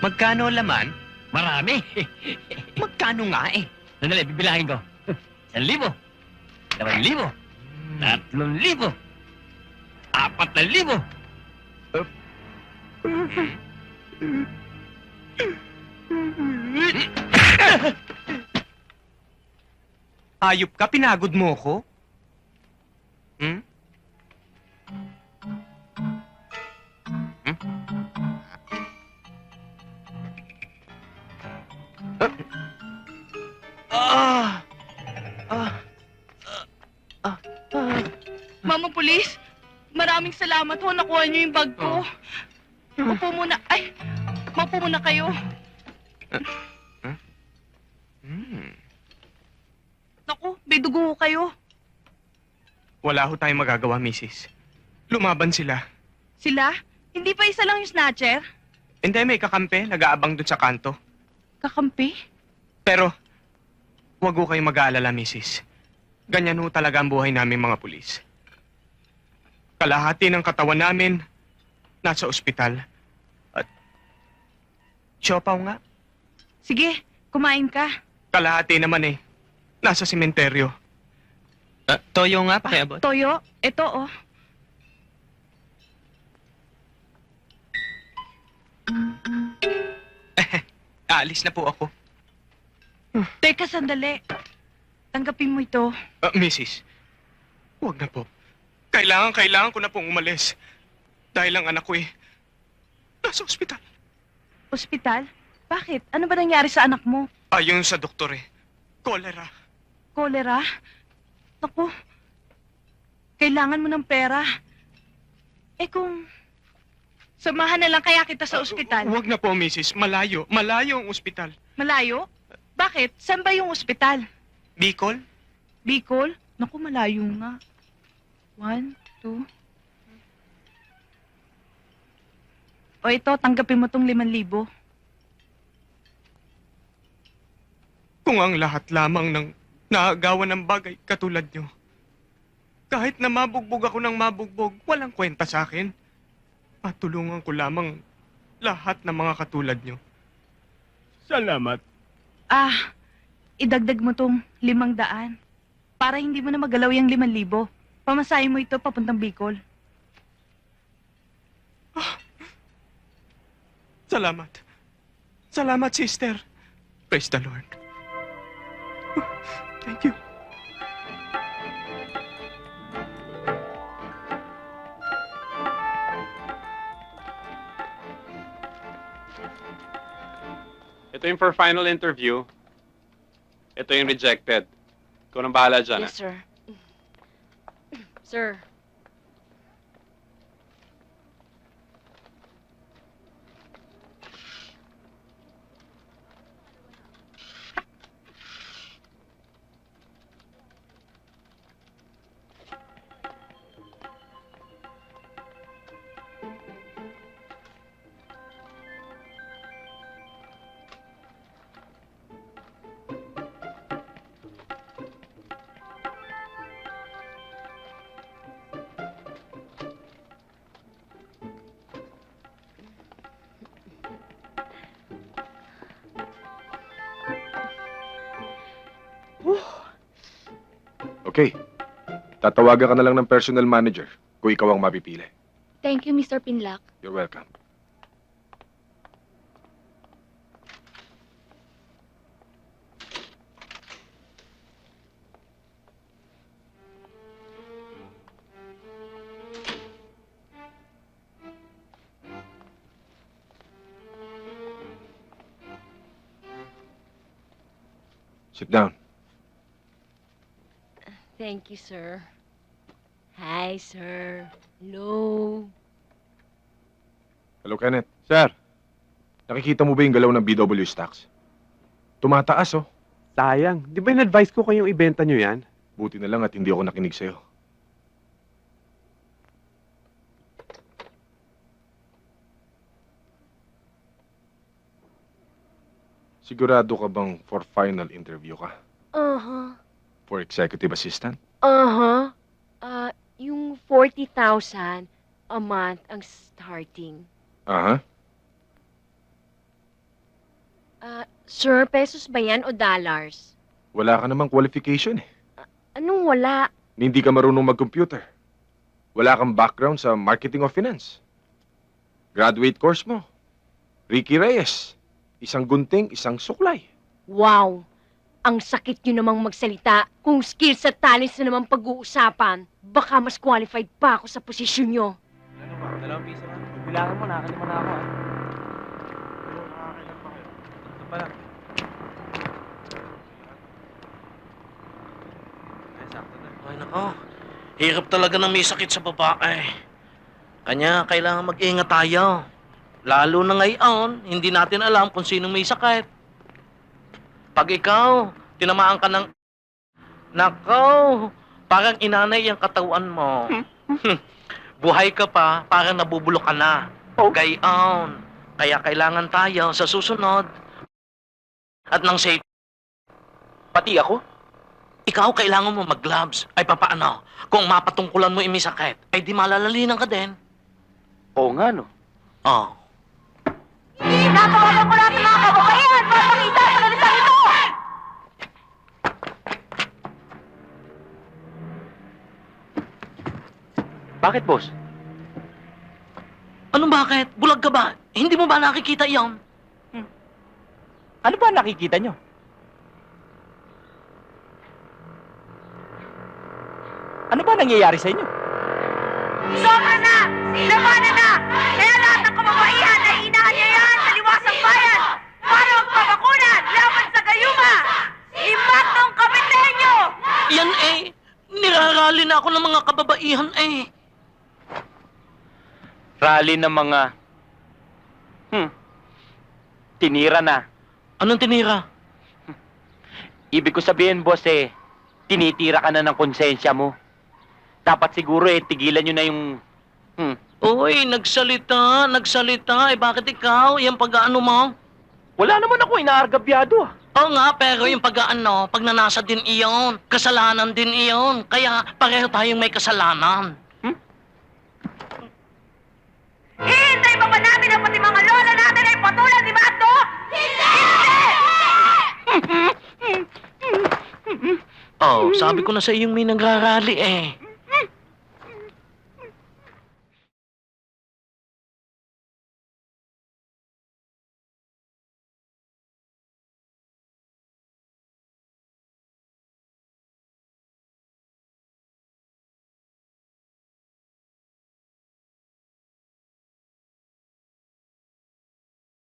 Magkano laman? Marami. Magkano nga eh? Sandali, bibilangin ko. 1,000, 2,000, 3,000, 4,000. Ayop ka, pinagod mo ko? Hmm? Ah! Ah! Ah! Ah! Mama Pulis, maraming salamat ho. Nakuha niyo yung bag ko. Upo muna. Ay, maupo muna kayo. Naku, may dugo ho kayo. Wala ho tayong magagawa, Mrs. Lumaban sila. Sila? Hindi pa isa lang yung snatcher? Hindi, may kakampi. Nag-aabang dun sa kanto. Kakampi? Pero, wag ho kayong mag-aalala, Mrs. Ganyan ho talaga ang buhay namin mga pulis. Kalahati ng katawan namin, nasa ospital. At, siopaw nga. Sige, kumain ka. Kalahati naman eh, nasa sementeryo. Toyo nga, pakiabot. Toyo, eto oh. Aalis na po ako. Teka, sandali. Tanggapin mo ito. Mrs., huwag na po. Kailangan ko na pong umalis. Dahil ang anak ko eh, nasa ospital. Ospital? Bakit? Ano ba nangyari sa anak mo? Ayon sa doktor eh, cholera. Kolera? Naku, kailangan mo ng pera. Eh kung samahan na lang kaya kita sa ospital. Huwag na po, Mrs. Malayo ang ospital. Malayo? Bakit? Saan ba yung ospital? Bicol? Bicol? Naku, malayo nga. 1, 2. O ito, tanggapin mo tong 5,000. Kung ang lahat lamang ng naagawan ng bagay katulad nyo. Kahit na mabugbog ako ng mabugbog, walang kwenta sa akin. Matulungan ko lamang lahat ng mga katulad nyo. Salamat. Idagdag mo tong 500 para hindi mo na magalaw yung 5,000. Pamasahin mo ito papuntang Bicol. Salamat. Salamat, sister. Praise the Lord. Thank you. Ito yung for final interview. Ito yung rejected. Ikaw nang bahala dyan, Yes, sir. Sir. Okay. Tatawagan ka na lang ng personal manager kung ikaw ang mapipili. Thank you, Mr. Pinlac. You're welcome. Sit down. Thank you, sir. Hi, sir. Hello. Hello, Kenneth. Sir, nakikita mo ba yung galaw ng BW stocks? Tumataas, oh. Sayang. Di ba in-advise ko kayong ibenta nyo yan? Buti na lang at hindi ako nakinig sa'yo. Sigurado ka bang for final interview ka? Uh-huh. For executive assistant? Uh-huh. Yung 40,000 a month ang starting. Aha. Sir, pesos ba yan o dollars? Wala ka namang qualification eh. Anong wala? Hindi ka marunong mag-computer. Wala kang background sa marketing o finance. Graduate course mo. Ricky Reyes. Isang gunting, isang suklay. Wow! Ang sakit nyo namang magsalita. Kung skills at talents na naman pag-uusapan, baka mas qualified pa ako sa posisyon nyo. Ano ba? 2 piso ka? Bilangan mo, nakalima na ako ah. Ito pa lang. Ay, sakto na. Ay, nako. Hirap talaga ng may sakit sa babae. Kanya, kailangan mag-ingat tayo. Lalo na ngayon, hindi natin alam kung sinong may sakit. Pag ikaw, tinamaan ka ng... Nako, parang inanay ang katawan mo. Buhay ka pa, parang nabubulok ka na. Gayon. Kaya kailangan tayo sa susunod. At nang safe. Pati ako? Ikaw, kailangan mo mag-gloves. Ay, papaano? Kung mapatungkulan mo yung may sakit, ay di malalalinan ka din. Oo nga, no? Oh. Natawagan ko natin mga kababayan para makita sa ganitang ito! Bakit, boss? Anong bakit? Bulag ka ba? Hindi mo ba nakikita yon? Ano ba nakikita nyo? Ano ba nangyayari sa inyo? Sobra na! Labanan na! Kaya lahat ng kababaihan ay inaanyayahan sa liwasang bayan para magpabakunan laban sa gayuma! Imaktong kapitenyo! Yan eh. Nirarali na ako ng mga kababaihan eh. Rally ng mga... Tinira na. Anong tinira? Ibig ko sabihin, boss, tinitira ka na ng konsensya mo. Dapat siguro, tigilan nyo na yung... Uy, nagsalita. Eh, bakit ikaw? Yung pag-ano mo? Wala naman ako inaargabyado, ah. Oo nga, pero yung pag-ano, pagnanasa din iyon. Kasalanan din iyon. Kaya pareho tayong may kasalanan. Hihintay pa ba natin ang pati mga lola natin ay patulan ni Mato? Hindi! Oh, sabi ko na sa iyong may nagrarally eh.